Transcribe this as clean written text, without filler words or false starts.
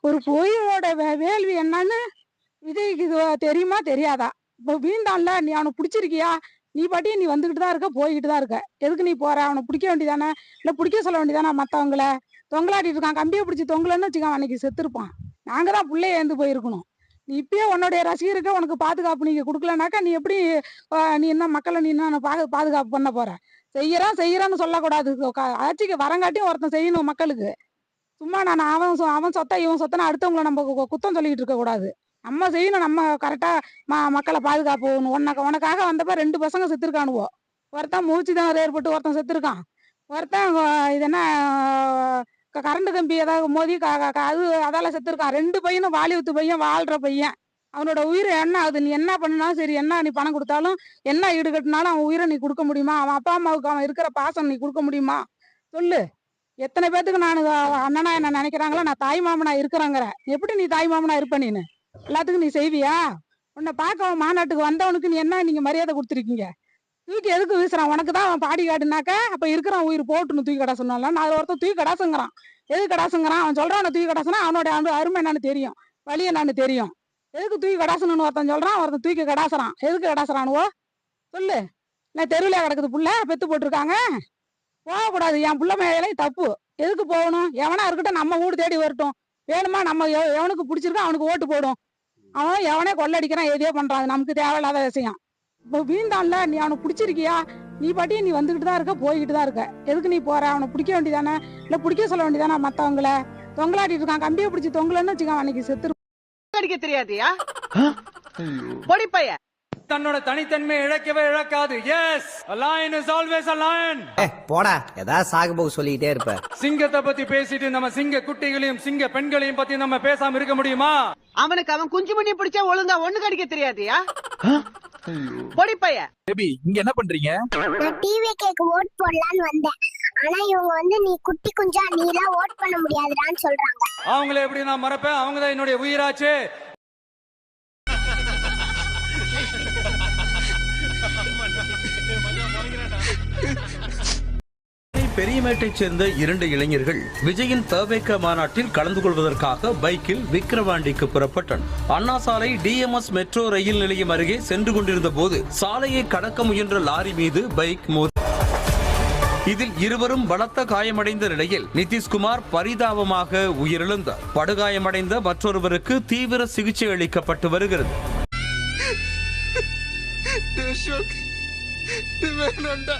ஒரு பொய்யோட வேள்வி என்னன்னு விஜய்க்கு இது தெரியுமா தெரியாதா? இப்போ வீண்டான்ல நீ அவனை பிடிச்சிருக்கியா? நீ பாட்டியே நீ வந்துகிட்டு தான் இருக்க, போய்கிட்டு தான் இருக்க. எதுக்கு நீ போற? அவனை பிடிக்க வேண்டியதானே? இல்லை பிடிக்க சொல்ல வேண்டியதானே மற்றவங்கள? தொங்கலாட்டிட்டு இருக்கான், கம்பியை பிடிச்சி தொங்கலன்னு வச்சுக்கான், அன்னைக்கு செத்துருப்பான். நாங்கள் தான் பிள்ளைய ஏந்து போயிருக்கணும். நீ இப்பயே உன்னுடைய ரசிகருக்கு உனக்கு பாதுகாப்பு நீங்கள் கொடுக்கலனாக்கா நீ எப்படி நீ என்ன மக்களை நீ என்ன பாதுகாப்பு பண்ண போற? செய்யறான்னு சொல்லக்கூடாது. ஆட்சிக்கு வரங்காட்டியும் ஒருத்தன் செய்யணும் மக்களுக்கு. சும்மா நான் அவன் சொத்த இவன் சொத்தனா அடுத்தவங்களை நம்ம குத்தம் சொல்லிட்டு இருக்க கூடாது. நம்ம செய்யணும், நம்ம கரெக்டா மக்களை பாதுகாப்பு. உனக்காக வந்தப்ப 2 பசங்க செத்துருக்கானுவோ. ஒருத்தன் மூச்சுதான் ஏற்பட்டு ஒருத்தன் செத்துருக்கான். ஒருத்தன் இது என்ன கரண்ட் கம்பி ஏதாவது மோதி அது அதால செத்துருக்கான். 2 பையனும் வாலிபத்து பையன், வாழ்ற பையன். அவனோட உயிர் என்ன ஆகுது? நீ என்ன பண்ணாலும் சரி, என்ன நீ பணம் கொடுத்தாலும், என்ன ஈடு கட்டினாலும் அவன் உயிரை நீ கொடுக்க முடியுமா? அவன் அப்பா அம்மாவுக்கு அவன் இருக்கிற பாசம் நீ கொடுக்க முடியுமா? சொல்லு. எத்தனை பேத்துக்கு நான் அண்ணனா என்ன நினைக்கிறாங்களோ, நான் தாய் மாமனா இருக்கிறேங்கிற. எப்படி நீ தாய் மாமனா இருப்ப? நீனு எல்லாத்துக்கும் நீ செய்வியா? உன்னை பார்க்க அவன் மாநாட்டுக்கு வந்தவனுக்கு நீ என்ன நீங்க மரியாதை கொடுத்துருக்கீங்க? தூக்கி எதுக்கு வீசுறான்? உனக்கு தான் அவன் பாடி காட்டுனாக்கா அப்ப இருக்கிறான் உயிர் போட்டுன்னு தூக்கி கடை சொன்னால. நான் ஒருத்தன் தூக்கி கடாசுங்கிறான். எதுக்கு கடாசுங்கிறான்? அவன் சொல்றான் அவனை தூக்கி கடாசுனா அவனோட அருமை என்னன்னு தெரியும், வழி என்னன்னு தெரியும். எதுக்கு தூக்கி கடாசணும்னு ஒருத்தன் சொல்றான், ஒருத்தன் தூக்கி கடாசுறான். எதுக்கு கடாசுறானுவோ சொல்லு. நான் தெருவிலே கிடக்குது புள்ள, பெத்து போட்டிருக்காங்க. போகக்கூடாது. என் புள்ள மேலே தப்பு. எதுக்கு போகணும்? எவனா இருக்கட்டும், நம்ம வீடு தேடி வரட்டும். வேணுமா நம்ம எவனுக்கு பிடிச்சிருக்கோ அவனுக்கு ஓட்டு போடும். அவன் எவனே கொள்ளடிக்கிறான், எதையோ பண்றான். அது நமக்கு தேவையில்லாத விஷயம். இப்போ வீண்டான்ல நீ அவனை பிடிச்சிருக்கியா? நீ பாட்டியே நீ வந்துகிட்டு தான் இருக்க, போய்கிட்டு தான் இருக்க. எதுக்கு நீ போற? அவனை பிடிக்க வேண்டியதானே? இல்லை பிடிக்க சொல்ல வேண்டியதானே மற்றவங்கள? தொங்கலாட்டிட்டு இருக்கான், கம்பியை பிடிச்சி தொங்கலன்னு வச்சுக்கான், அன்னைக்கு செத்துரு. அடிக்க தெரியாதியா? பொடி பைய தன்னோட தனித்தன்மை இழக்கவே இழக்காது. Yes, a lion is always a lion. போடா, ஏதாவது சாகுபோக்கு சொல்லிட்டே இருப்ப. சிங்கத்தை பத்தி பேசிட்டு நம்ம சிங்க குட்டிகளையும் சிங்க பெண்களையும் பத்தி நம்ம பேசாம இருக்க முடியுமா? அவனுக்கு அவன் குஞ்சு மணி பிடிச்சா ஒழுங்கா ஒண்ணு கடிக்க தெரியாதியா? பொடி பைய. பேபி, இங்க என்ன பண்றீங்க? நான் டிவிகேக்கு ஓட் போடலான்னு வந்தேன். ஆனா இவங்க வந்து நீ குட்டி குஞ்சா, நீ எல்லாம் ஓட் பண்ண முடியாதுடான்னு சொல்றாங்க. அவங்கள எப்படி நான் மறப்பேன்? அவங்க தான் என்னுடைய உயிராச்சு. பெரியமேட்டைச் சேர்ந்த 2 இளைஞர்கள் விஜயின் தவேக மாநாட்டில் கலந்து கொள்வதற்காக பைக்கில் விக்கிரவாண்டிக்கு புறப்பட்டனர். அண்ணா சாலை டிஎம்எஸ் மெட்ரோ ரயில் நிலையம் அருகே சென்று கொண்டிருந்த போது சாலையை கடக்க முயன்ற லாரி மீது பைக் மோதி இதில் இருவரும் பலத்த காயமடைந்த நிலையில் நிதிஷ்குமார் பரிதாபமாக உயிரிழந்தார். படுகாயமடைந்த மற்றொருவருக்கு தீவிர சிகிச்சை அளிக்கப்பட்டு வருகிறது. வேணாண்டா